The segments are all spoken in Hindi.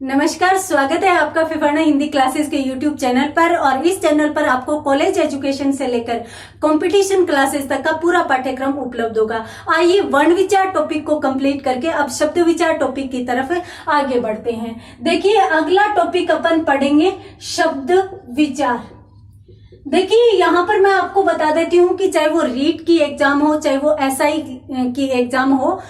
नमस्कार, स्वागत है आपका फिफाना हिंदी क्लासेस के यूट्यूब चैनल पर। और इस चैनल पर आपको कॉलेज एजुकेशन से लेकर कंपटीशन क्लासेस तक का पूरा पाठ्यक्रम उपलब्ध होगा। आइए वर्ण विचार टॉपिक को कंप्लीट करके अब शब्द विचार टॉपिक की तरफ आगे बढ़ते हैं। देखिए, अगला टॉपिक अपन पढ़ेंगे शब्द विचार। देखिए, यहाँ पर मैं आपको बता देती हूँ कि चाहे वो रीट की एग्जाम हो, चाहे वो एसआई की एग्जाम हो,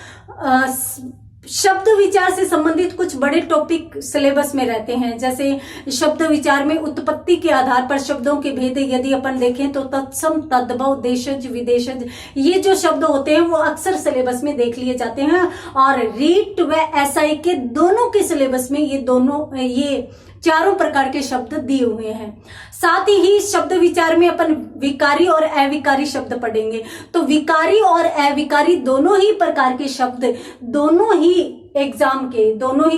शब्द विचार से संबंधित कुछ बड़े टॉपिक सिलेबस में रहते हैं। जैसे शब्द विचार में उत्पत्ति के आधार पर शब्दों के भेद यदि अपन देखें तो तत्सम, तद्भव, देशज, विदेशज, ये जो शब्द होते हैं वो अक्सर सिलेबस में देख लिए जाते हैं। और रीट व एसआई के दोनों के सिलेबस में ये चारों प्रकार के शब्द दिए हुए हैं। साथ ही शब्द विचार में अपन विकारी और अविकारी शब्द पढ़ेंगे। तो विकारी और अविकारी दोनों ही प्रकार के शब्द दोनों ही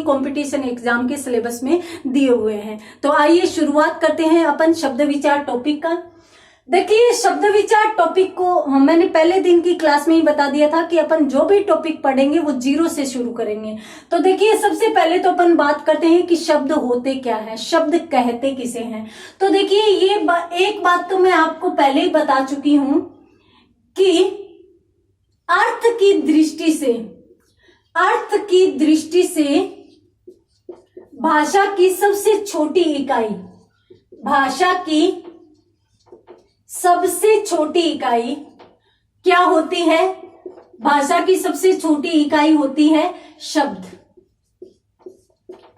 कंपटीशन एग्जाम के सिलेबस में दिए हुए हैं। तो आइए शुरुआत करते हैं अपन शब्द विचार टॉपिक का। देखिए, शब्द विचार टॉपिक को मैंने पहले दिन की क्लास में ही बता दिया था कि अपन जो भी टॉपिक पढ़ेंगे वो जीरो से शुरू करेंगे। तो देखिए, सबसे पहले तो अपन बात करते हैं कि शब्द होते क्या है, शब्द कहते किसे हैं। तो देखिए, एक बात तो मैं आपको पहले ही बता चुकी हूं कि अर्थ की दृष्टि से भाषा की सबसे छोटी इकाई क्या होती है? भाषा की सबसे छोटी इकाई होती है शब्द।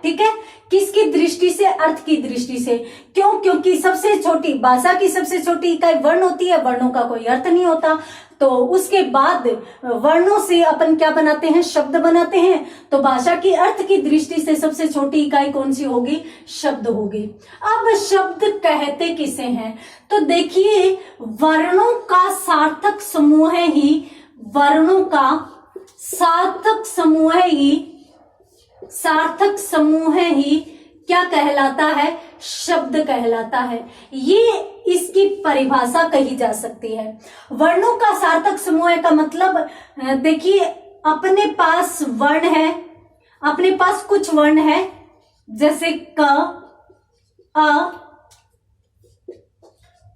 ठीक है, किसकी दृष्टि से? अर्थ की दृष्टि से। क्यों? क्योंकि भाषा की सबसे छोटी इकाई वर्ण होती है, वर्णों का कोई अर्थ नहीं होता। तो उसके बाद वर्णों से अपन क्या बनाते हैं? शब्द बनाते हैं। तो भाषा की अर्थ की दृष्टि से सबसे छोटी इकाई कौन सी होगी? शब्द होगी। अब शब्द कहते किसे हैं? तो देखिए, वर्णों का सार्थक समूह ही क्या कहलाता है? शब्द कहलाता है। ये इसकी परिभाषा कही जा सकती है। वर्णों का सार्थक समूह का मतलब, देखिए, अपने पास कुछ वर्ण है, जैसे क, अ,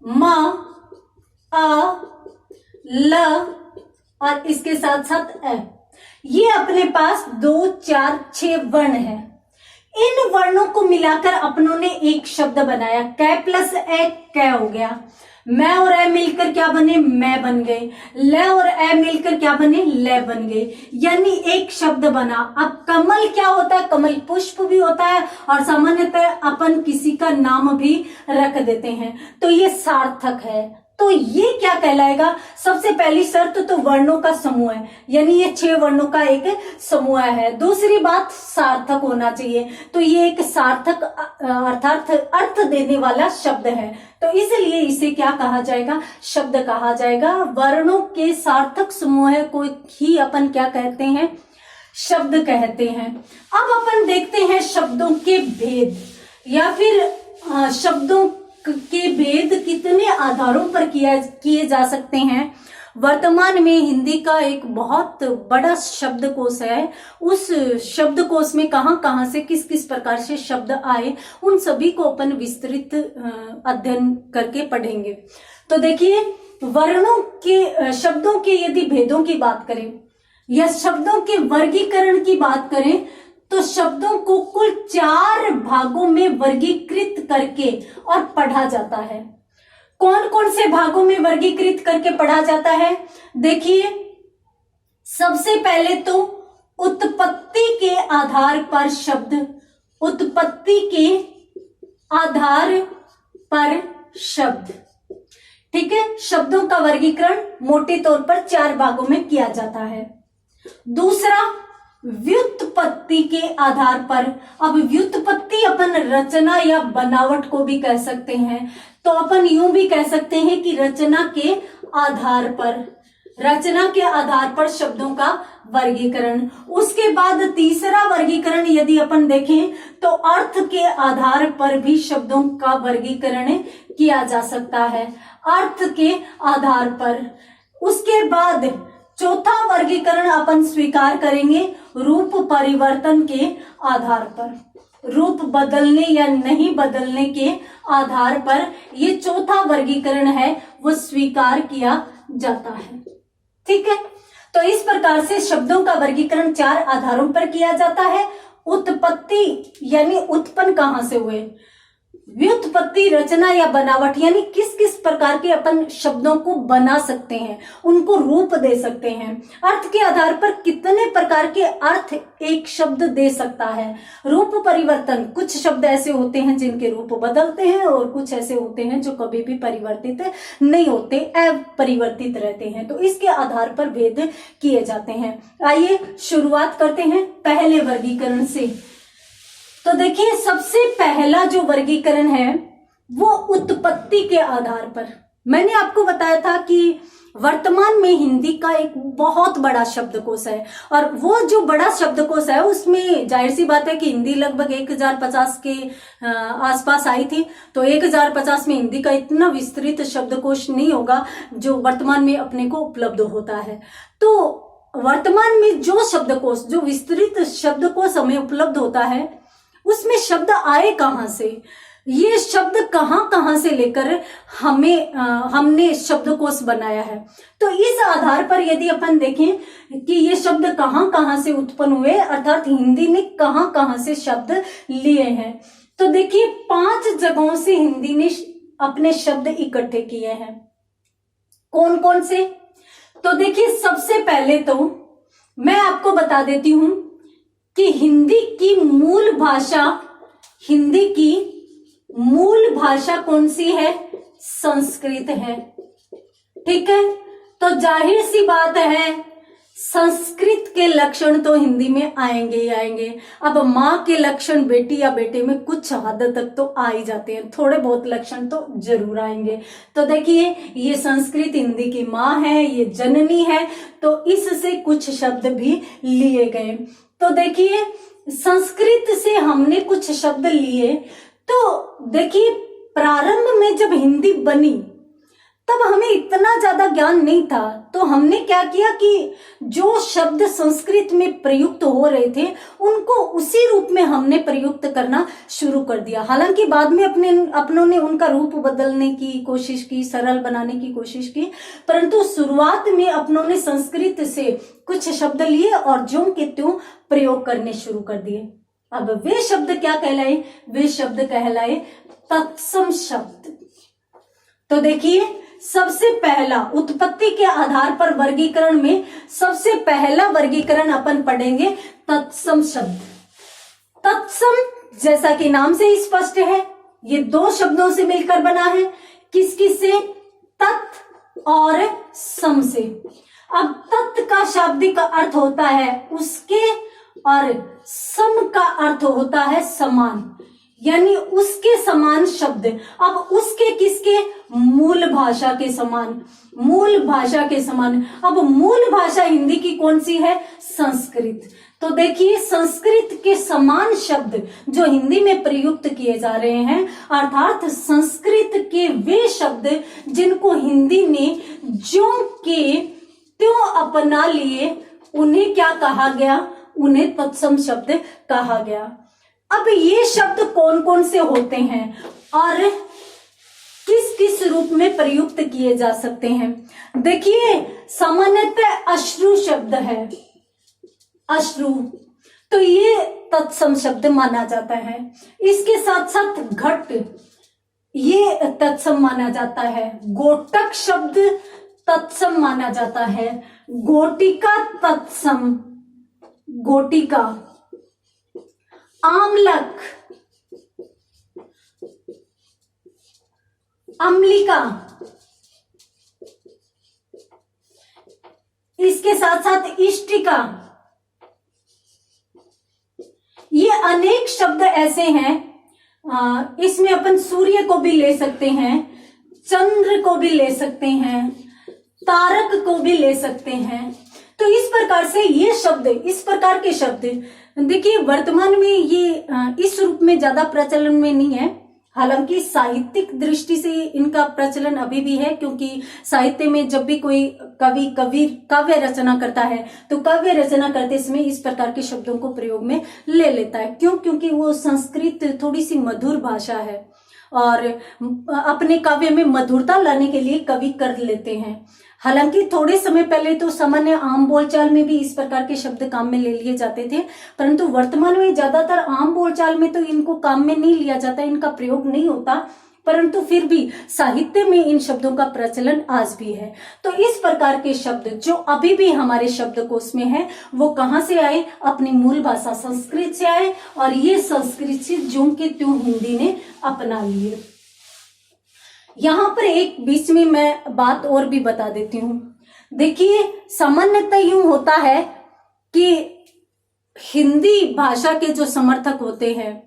म, अ, ल और इसके साथ साथ अ। ये अपने पास 2, 4, 6 वर्ण है। इन वर्णों को मिलाकर अपनों ने एक शब्द बनाया। क प्लस ए कै हो गया। मैं और ए मिलकर क्या बने? मैं बन गए। ल और ए मिलकर क्या बने? ले बन गए। यानी एक शब्द बना। अब कमल क्या होता है? कमल पुष्प भी होता है और सामान्यतः अपन किसी का नाम भी रख देते हैं। तो ये सार्थक है। तो ये क्या कहलाएगा? सबसे पहली शर्त तो वर्णों का समूह है, यानी ये 6 वर्णों का एक समूह है। दूसरी बात, सार्थक होना चाहिए। तो ये एक सार्थक अर्थात अर्थ देने वाला शब्द है। तो इसलिए इसे क्या कहा जाएगा? शब्द कहा जाएगा। वर्णों के सार्थक समूह को ही अपन क्या कहते हैं? शब्द कहते हैं। अब अपन देखते हैं शब्दों के भेद, या फिर शब्दों के भेद कितने आधारों पर किए जा सकते हैं। वर्तमान में हिंदी का एक बहुत बड़ा शब्दकोश है। उस शब्दकोश में कहां से किस किस प्रकार से शब्द आए, उन सभी को अपन विस्तृत अध्ययन करके पढ़ेंगे। तो देखिए, वर्णों के शब्दों के यदि भेदों की बात करें या शब्दों के वर्गीकरण की बात करें, तो शब्दों को कुल 4 भागों में वर्गीकृत करके और पढ़ा जाता है। कौन कौन से भागों में वर्गीकृत करके पढ़ा जाता है? देखिए, सबसे पहले तो उत्पत्ति के आधार पर शब्द। ठीक है, शब्दों का वर्गीकरण मोटे तौर पर 4 भागों में किया जाता है। दूसरा, व्युत्पत्ति के आधार पर। अब व्युत्पत्ति अपन रचना या बनावट को भी कह सकते हैं। तो अपन यूं भी कह सकते हैं कि रचना के आधार पर शब्दों का वर्गीकरण। उसके बाद तीसरा वर्गीकरण यदि अपन देखें तो अर्थ के आधार पर भी शब्दों का वर्गीकरण किया जा सकता है, अर्थ के आधार पर। उसके बाद चौथा वर्गीकरण अपन स्वीकार करेंगे रूप परिवर्तन के आधार पर। रूप बदलने या नहीं बदलने के आधार पर ये चौथा वर्गीकरण है वो स्वीकार किया जाता है। ठीक है, तो इस प्रकार से शब्दों का वर्गीकरण 4 आधारों पर किया जाता है। उत्पत्ति यानी उत्पन्न कहां से हुए, व्युत्पत्ति रचना या बनावट यानी किस किस प्रकार के अपन शब्दों को बना सकते हैं, उनको रूप दे सकते हैं, अर्थ के आधार पर कितने प्रकार के अर्थ एक शब्द दे सकता है, रूप परिवर्तन, कुछ शब्द ऐसे होते हैं जिनके रूप बदलते हैं और कुछ ऐसे होते हैं जो कभी भी परिवर्तित नहीं होते, अपरिवर्तित रहते हैं, तो इसके आधार पर भेद किए जाते हैं। आइए शुरुआत करते हैं पहले वर्गीकरण से। तो देखिए सबसे पहला जो वर्गीकरण है वो उत्पत्ति के आधार पर। मैंने आपको बताया था कि वर्तमान में हिंदी का एक बहुत बड़ा शब्दकोश है और वो जो बड़ा शब्दकोश है उसमें जाहिर सी बात है कि हिंदी लगभग 1050 के आसपास आई थी, तो 1050 में हिंदी का इतना विस्तृत शब्दकोश नहीं होगा जो वर्तमान में अपने को उपलब्ध होता है। तो वर्तमान में जो शब्दकोश, जो विस्तृत शब्दकोश हमें उपलब्ध होता है उसमें शब्द आए कहां से, ये शब्द कहां कहां से लेकर हमने शब्दकोश बनाया है। तो इस आधार पर यदि अपन देखें कि ये शब्द कहां कहां से उत्पन्न हुए, अर्थात हिंदी ने कहां कहां से शब्द लिए हैं, तो देखिए 5 जगहों से हिंदी ने अपने शब्द इकट्ठे किए हैं। कौन कौन से, तो देखिए सबसे पहले तो मैं आपको बता देती हूं कि हिंदी की मूल भाषा कौन सी है, संस्कृत है। ठीक है, तो जाहिर सी बात है संस्कृत के लक्षण तो हिंदी में आएंगे ही आएंगे। अब माँ के लक्षण बेटी या बेटे में कुछ हद तक तो आ ही जाते हैं, थोड़े बहुत लक्षण तो जरूर आएंगे। तो देखिए ये संस्कृत हिंदी की माँ है, ये जननी है, तो इससे कुछ शब्द भी लिए गए। तो देखिए संस्कृत से हमने कुछ शब्द लिए, तो देखिए प्रारंभ में जब हिंदी बनी तब हमें इतना ज्यादा ज्ञान नहीं था, तो हमने क्या किया कि जो शब्द संस्कृत में प्रयुक्त हो रहे थे उनको उसी रूप में हमने प्रयुक्त करना शुरू कर दिया। हालांकि बाद में अपनों ने उनका रूप बदलने की कोशिश की, सरल बनाने की कोशिश की, परंतु शुरुआत में अपनों ने संस्कृत से कुछ शब्द लिए और ज्यों के त्यों प्रयोग करने शुरू कर दिए। अब वे शब्द क्या कहलाए, वे शब्द कहलाए तत्सम शब्द। तो देखिए सबसे पहला उत्पत्ति के आधार पर वर्गीकरण में सबसे पहला वर्गीकरण अपन पढ़ेंगे तत्सम शब्द। तत्सम जैसा कि नाम से स्पष्ट है, ये 2 शब्दों से मिलकर बना है। किस किस से, तत् और सम से। अब तत् का शाब्दिक अर्थ होता है उसके और सम का अर्थ होता है समान, यानी उसके समान शब्द। अब उसके किसके, मूल भाषा के समान, मूल भाषा के समान। अब मूल भाषा हिंदी की कौन सी है, संस्कृत। तो देखिए संस्कृत के समान शब्द जो हिंदी में प्रयुक्त किए जा रहे हैं, अर्थात संस्कृत के वे शब्द जिनको हिंदी ने ज्यों के त्यों अपना लिए, उन्हें क्या कहा गया, उन्हें तत्सम शब्द कहा गया। अब ये शब्द कौन कौन से होते हैं और किस किस रूप में प्रयुक्त किए जा सकते हैं। देखिए सामान्यतः अश्रु शब्द है, अश्रु, तो ये तत्सम शब्द माना जाता है। इसके साथ साथ घट, ये तत्सम माना जाता है। गोटक शब्द तत्सम माना जाता है। गोटिका तत्सम, गोटिका। आमलक, अम्लिका, इसके साथ साथ इष्टिका। ये अनेक शब्द ऐसे हैं, इसमें अपन सूर्य को भी ले सकते हैं, चंद्र को भी ले सकते हैं, तारक को भी ले सकते हैं। तो इस प्रकार से ये शब्द, इस प्रकार के शब्द देखिए वर्तमान में ये इस रूप में ज्यादा प्रचलन में नहीं है। हालांकि साहित्यिक दृष्टि से इनका प्रचलन अभी भी है, क्योंकि साहित्य में जब भी कोई कवि काव्य रचना करता है तो काव्य रचना करते समय इस प्रकार के शब्दों को प्रयोग में ले लेता है। क्यों? क्योंकि वो संस्कृत थोड़ी सी मधुर भाषा है और अपने काव्य में मधुरता लाने के लिए कवि कर लेते हैं। हालांकि थोड़े समय पहले तो सामान्य आम बोलचाल में भी इस प्रकार के शब्द काम में ले लिए जाते थे, परंतु वर्तमान में ज्यादातर आम बोलचाल में तो इनको काम में नहीं लिया जाता, इनका प्रयोग नहीं होता, परंतु फिर भी साहित्य में इन शब्दों का प्रचलन आज भी है। तो इस प्रकार के शब्द जो अभी भी हमारे शब्दकोश में है वो कहाँ से आए? अपनी मूल भाषा संस्कृत से आए, और ये संस्कृत से ज्यों के त्यों हिंदी ने अपना लिए। यहाँ पर एक बीच में मैं बात और भी बता देती हूँ। देखिए, सामान्यतः यूं होता है कि हिंदी भाषा के जो समर्थक होते हैं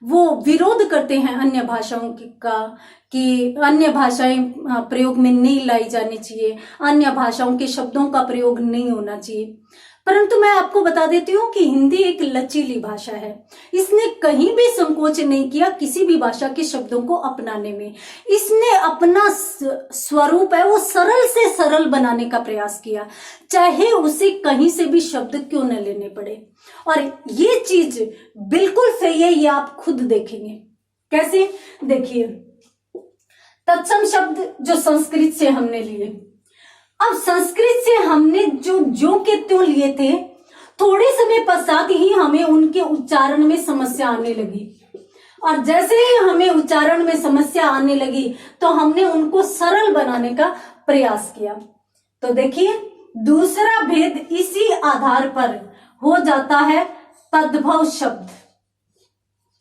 वो विरोध करते हैं अन्य भाषाओं का, कि अन्य भाषाएं प्रयोग में नहीं लाई जानी चाहिए, अन्य भाषाओं के शब्दों का प्रयोग नहीं होना चाहिए। परंतु मैं आपको बता देती हूँ कि हिंदी एक लचीली भाषा है। इसने कहीं भी संकोच नहीं किया किसी भी भाषा के शब्दों को अपनाने में। इसने अपना स्वरूप है वो सरल से सरल बनाने का प्रयास किया, चाहे उसे कहीं से भी शब्द क्यों न लेने पड़े। और ये चीज बिल्कुल सही है, ये आप खुद देखेंगे। कैसे? देखिए, तत्सम शब्द जो संस्कृत से हमने लिए, अब संस्कृत से हमने जो के त्यों लिए थे, थोड़े समय पश्चात ही हमें उनके उच्चारण में समस्या आने लगी, और जैसे ही हमें उच्चारण में समस्या आने लगी तो हमने उनको सरल बनाने का प्रयास किया। तो देखिए, दूसरा भेद इसी आधार पर हो जाता है तद्भव शब्द।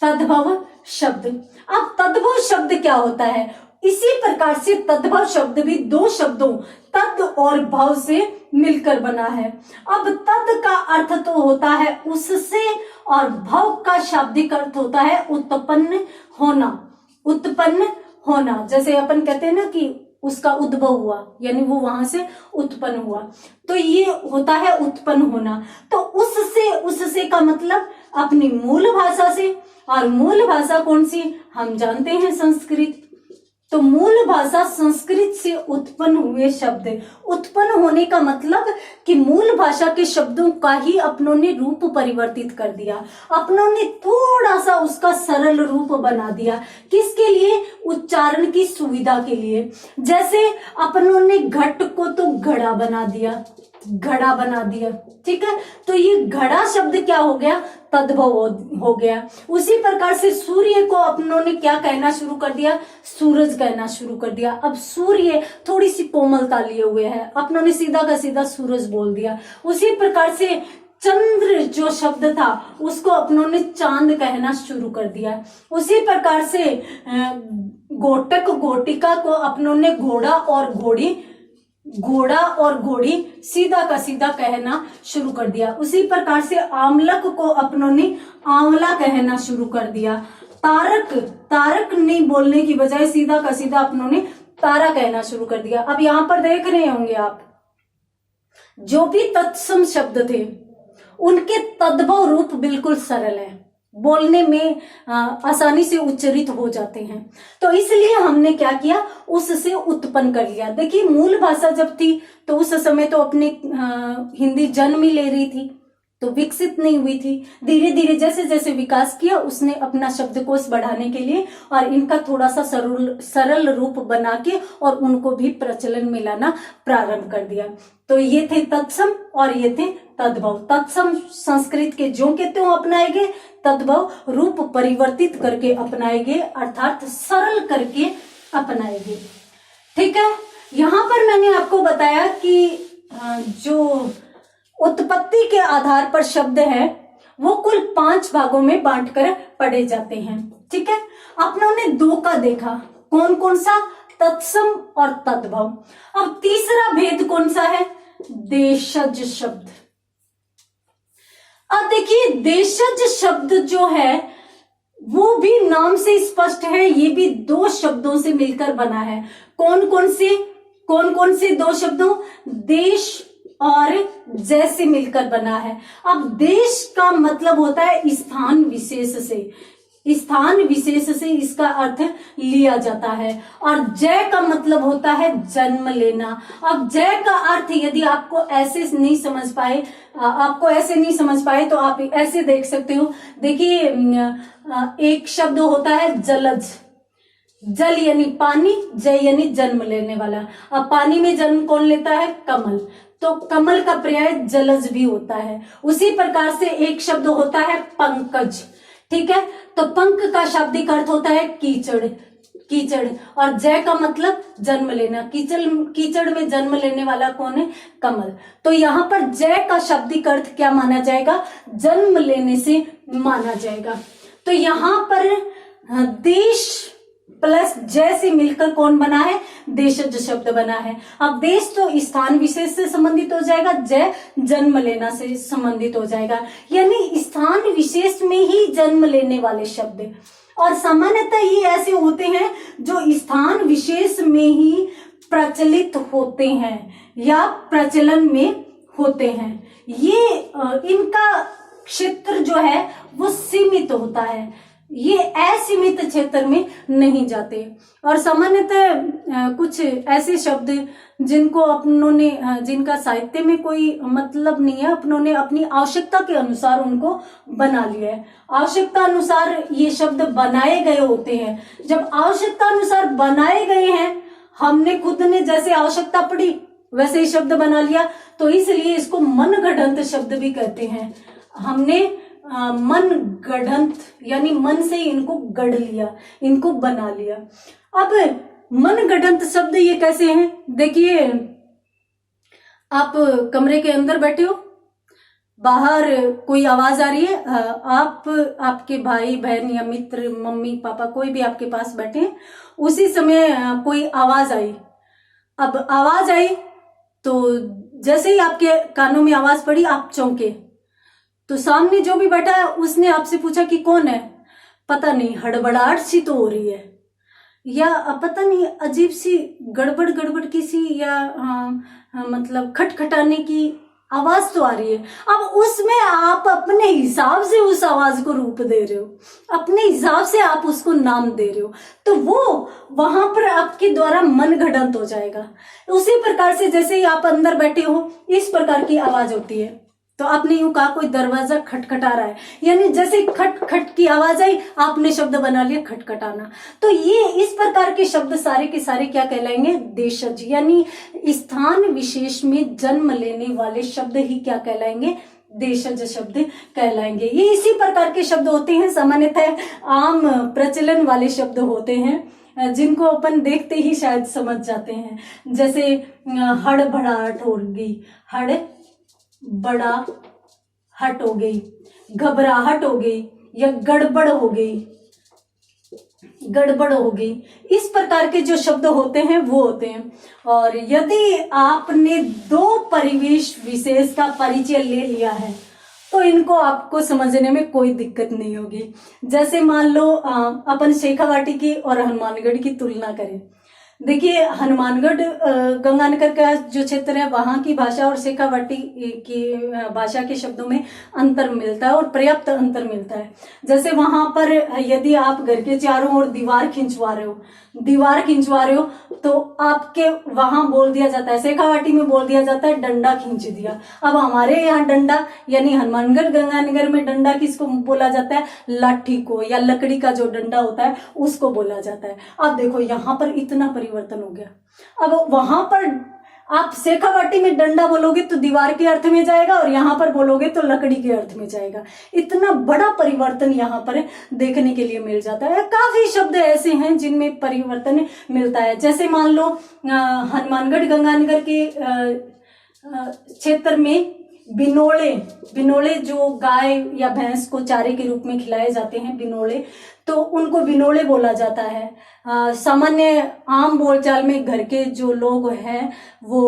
तद्भव शब्द, अब तद्भव शब्द क्या होता है? इसी प्रकार से तद्भव शब्द भी दो शब्दों तद और भव से मिलकर बना है। अब तद का अर्थ तो होता है उससे, और भव का शाब्दिक अर्थ होता है उत्पन्न होना। उत्पन्न होना, जैसे अपन कहते हैं ना कि उसका उद्भव हुआ, यानी वो वहां से उत्पन्न हुआ, तो ये होता है उत्पन्न होना। तो उससे का मतलब अपनी मूल भाषा से, और मूल भाषा कौन सी? हम जानते हैं संस्कृत। तो मूल भाषा संस्कृत से उत्पन्न हुए शब्द, उत्पन्न होने का मतलब कि मूल भाषा के शब्दों का ही अपनों ने रूप परिवर्तित कर दिया, अपनों ने थोड़ा सा उसका सरल रूप बना दिया। किसके लिए? उच्चारण की सुविधा के लिए। जैसे अपनों ने घट को तो घड़ा बना दिया, घड़ा बना दिया, ठीक है, तो ये घड़ा शब्द क्या हो गया? तद्भव हो गया। उसी प्रकार से सूर्य को अपनों ने क्या कहना शुरू कर दिया? सूरज कहना शुरू कर दिया। अब सूर्य थोड़ी सी कोमलता लिए हुए है, अपनों ने सीधा का सीधा सूरज बोल दिया। उसी प्रकार से चंद्र जो शब्द था उसको अपनों ने चांद कहना शुरू कर दिया। उसी प्रकार से गोटक घोटिका को अपनों ने घोड़ा और घोड़ी सीधा का सीधा कहना शुरू कर दिया। उसी प्रकार से आमलक को अपनों ने आंवला कहना शुरू कर दिया। तारक नहीं बोलने की बजाय सीधा का सीधा अपनों ने तारा कहना शुरू कर दिया। अब यहां पर देख रहे होंगे आप, जो भी तत्सम शब्द थे उनके तद्भव रूप बिल्कुल सरल है, बोलने में आसानी से उच्चरित हो जाते हैं। तो इसलिए हमने क्या किया? उससे उत्पन्न कर लिया। देखिए, मूल भाषा जब थी तो उस समय तो अपने हिंदी जन्म ही ले रही थी, तो विकसित नहीं हुई थी। धीरे धीरे जैसे जैसे विकास किया उसने अपना शब्दकोश बढ़ाने के लिए और इनका थोड़ा सा सरल रूप बना के और उनको भी प्रचलन में लाना प्रारंभ कर दिया। तो ये थे तत्सम और ये थे तद्भव। तत्सम संस्कृत के ज्यों के त्यों अपनाए गए, तद्भव रूप परिवर्तित करके अपनाए गए, अर्थात सरल करके अपनाए गए। ठीक है, यहां पर मैंने आपको बताया कि जो उत्पत्ति के आधार पर शब्द है वो कुल 5 भागों में बांटकर पढ़े जाते हैं। ठीक है, अपनों ने 2 का देखा, कौन कौन सा? तत्सम और तद्भव। अब तीसरा भेद कौन सा है? देशज शब्द। अब देखिए, देशज शब्द जो है वो भी नाम से स्पष्ट है, ये भी 2 शब्दों से मिलकर बना है। कौन कौन से 2 शब्दों? देश और जैसे मिलकर बना है। अब देश का मतलब होता है स्थान विशेष से, स्थान विशेष से इसका अर्थ लिया जाता है। और जय का मतलब होता है जन्म लेना। अब जय का अर्थ यदि आपको ऐसे नहीं समझ पाए तो आप ऐसे देख सकते हो। देखिए एक शब्द होता है जलज, जल यानी पानी, जय यानी जन्म लेने वाला। अब पानी में जन्म कौन लेता है? कमल, तो कमल का पर्याय जलज भी होता है। उसी प्रकार से एक शब्द होता है पंकज, ठीक है, तो पंक का शाब्दिक अर्थ होता है कीचड़, कीचड़, और जय का मतलब जन्म लेना। कीचड़ में जन्म लेने वाला कौन है? कमल। तो यहाँ पर जय का शाब्दिक अर्थ क्या माना जाएगा? जन्म लेने से माना जाएगा। तो यहाँ पर देश प्लस जय से मिलकर कौन बना है? देशज शब्द बना है। अब देश तो स्थान विशेष से संबंधित हो जाएगा, जय जन्म लेना से संबंधित हो जाएगा, यानी स्थान विशेष में ही जन्म लेने वाले शब्द। और सामान्यतः ये ऐसे होते हैं जो स्थान विशेष में ही प्रचलित होते हैं या प्रचलन में होते हैं। ये इनका क्षेत्र जो है वो सीमित होता है, ये असीमित क्षेत्र में नहीं जाते। और सामान्यतः कुछ ऐसे शब्द जिनका साहित्य में कोई मतलब नहीं है, अपनों अपनी आवश्यकता के अनुसार उनको बना लिया है। आवश्यकता अनुसार ये शब्द बनाए गए होते हैं। जब आवश्यकता अनुसार बनाए गए हैं, हमने खुद ने जैसे आवश्यकता पड़ी वैसे ही शब्द बना लिया, तो इसलिए इसको मनगढ़ंत शब्द भी कहते हैं। हमने मन गढ़ंत यानी मन से इनको गढ़ लिया, इनको बना लिया। अब मन गढ़ंत शब्द ये कैसे हैं? देखिए आप कमरे के अंदर बैठे हो, बाहर कोई आवाज आ रही है, आपके भाई बहन या मित्र, मम्मी पापा कोई भी आपके पास बैठे हैं, उसी समय कोई आवाज आई। अब आवाज आई तो जैसे ही आपके कानों में आवाज पड़ी आप चौंके, तो सामने जो भी बैठा है उसने आपसे पूछा कि कौन है? पता नहीं, हड़बड़ाहट सी तो हो रही है, या पता नहीं अजीब सी गड़बड़ की सी, या मतलब खटखटाने की आवाज तो आ रही है। अब उसमें आप अपने हिसाब से उस आवाज को रूप दे रहे हो, अपने हिसाब से आप उसको नाम दे रहे हो, तो वो वहां पर आपके द्वारा मनगढ़ंत हो जाएगा। उसी प्रकार से जैसे ही आप अंदर बैठे हो, इस प्रकार की आवाज होती है, तो आपने यूं कहा कोई दरवाजा खटखटा रहा है, यानी जैसे खट खट की आवाज आई आपने शब्द बना लिया खटखटाना। तो ये इस प्रकार के शब्द सारे के सारे क्या कहलाएंगे? देशज, यानी स्थान विशेष में जन्म लेने वाले शब्द ही क्या कहलाएंगे? देशज शब्द कहलाएंगे। ये इसी प्रकार के शब्द होते हैं, सामान्यतः आम प्रचलन वाले शब्द होते हैं, जिनको अपन देखते ही शायद समझ जाते हैं। जैसे हड़बड़ाहट हो गई, बड़ा हट हो गई, घबराहट हो गई, या गड़बड़ हो गई, इस प्रकार के जो शब्द होते हैं वो होते हैं। और यदि आपने दो परिवेश विशेष का परिचय ले लिया है तो इनको आपको समझने में कोई दिक्कत नहीं होगी। जैसे मान लो अपन शेखावाटी की और हनुमानगढ़ की तुलना करें। देखिए हनुमानगढ़ गंगानगर का जो क्षेत्र है वहां की भाषा और शेखावाटी की भाषा के शब्दों में अंतर मिलता है और पर्याप्त अंतर मिलता है। जैसे वहां पर यदि आप घर के चारों ओर दीवार खिंचवा रहे हो तो आपके वहां बोल दिया जाता है, शेखावाटी में बोल दिया जाता है डंडा खींच दिया। अब हमारे यहाँ डंडा यानी हनुमानगढ़ गंगानगर में डंडा किसको बोला जाता है? लाठी को, या लकड़ी का जो डंडा होता है उसको बोला जाता है। अब देखो यहाँ पर इतना परिवर्तन हो गया। अब वहां पर आप शेखावाटी में डंडा बोलोगे तो दीवार के अर्थ में जाएगा और यहाँ पर बोलोगे तो लकड़ी के अर्थ में जाएगा। इतना बड़ा परिवर्तन यहाँ पर देखने के लिए मिल जाता है। काफी शब्द ऐसे हैं जिनमें परिवर्तन मिलता है। जैसे मान लो हनुमानगढ़ गंगानगर के क्षेत्र में बिनोले जो गाय या भैंस को चारे के रूप में खिलाए जाते हैं, बिनोले, तो उनको बिनोले बोला जाता है। सामान्य आम बोलचाल में घर के जो लोग हैं वो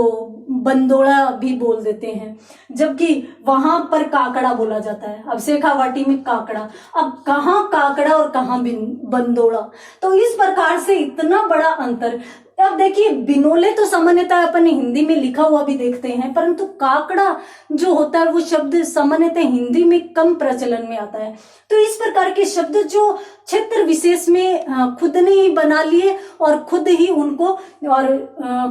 बंदोड़ा भी बोल देते हैं, जबकि वहां पर काकड़ा बोला जाता है। अब शेखावाटी में काकड़ा, अब कहाँ काकड़ा और कहाँ बंदोड़ा, तो इस प्रकार से इतना बड़ा अंतर। अब देखिए बिनोले तो सामान्यतः अपन हिंदी में लिखा हुआ भी देखते हैं, परंतु काकड़ा जो होता है वो शब्द सामान्यतः हिंदी में कम प्रचलन में आता है। तो इस प्रकार के शब्द जो क्षेत्र विशेष में खुद ने ही बना लिए और खुद ही उनको और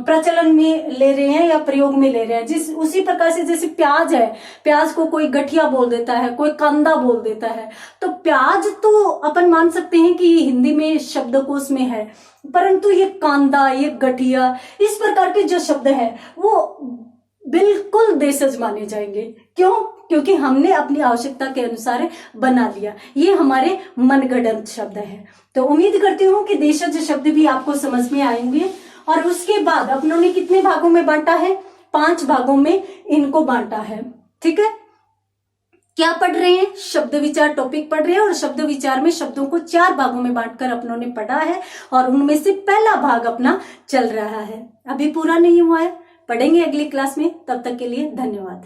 प्रचलन में ले रहे हैं या प्रयोग में ले रहे हैं। जिस उसी प्रकार से जैसे प्याज है, प्याज को कोई गठिया बोल देता है, कोई कांदा बोल देता है। तो प्याज तो अपन मान सकते हैं कि हिंदी में शब्दकोश में है, परंतु ये कांदा, ये गठिया, इस प्रकार के जो शब्द है वो बिल्कुल देशज माने जाएंगे। क्यों? क्योंकि हमने अपनी आवश्यकता के अनुसार बना लिया, ये हमारे मनगढ़ंत शब्द है। तो उम्मीद करती हूँ कि देशज शब्द भी आपको समझ में आएंगे। और उसके बाद अपनों ने कितने भागों में बांटा है? 5 भागों में इनको बांटा है। ठीक है, क्या पढ़ रहे हैं? शब्द विचार टॉपिक पढ़ रहे हैं, और शब्द विचार में शब्दों को 4 भागों में बांटकर अपनों ने पढ़ा है, और उनमें से पहला भाग अपना चल रहा है, अभी पूरा नहीं हुआ है। पढ़ेंगे अगली क्लास में, तब तक के लिए धन्यवाद।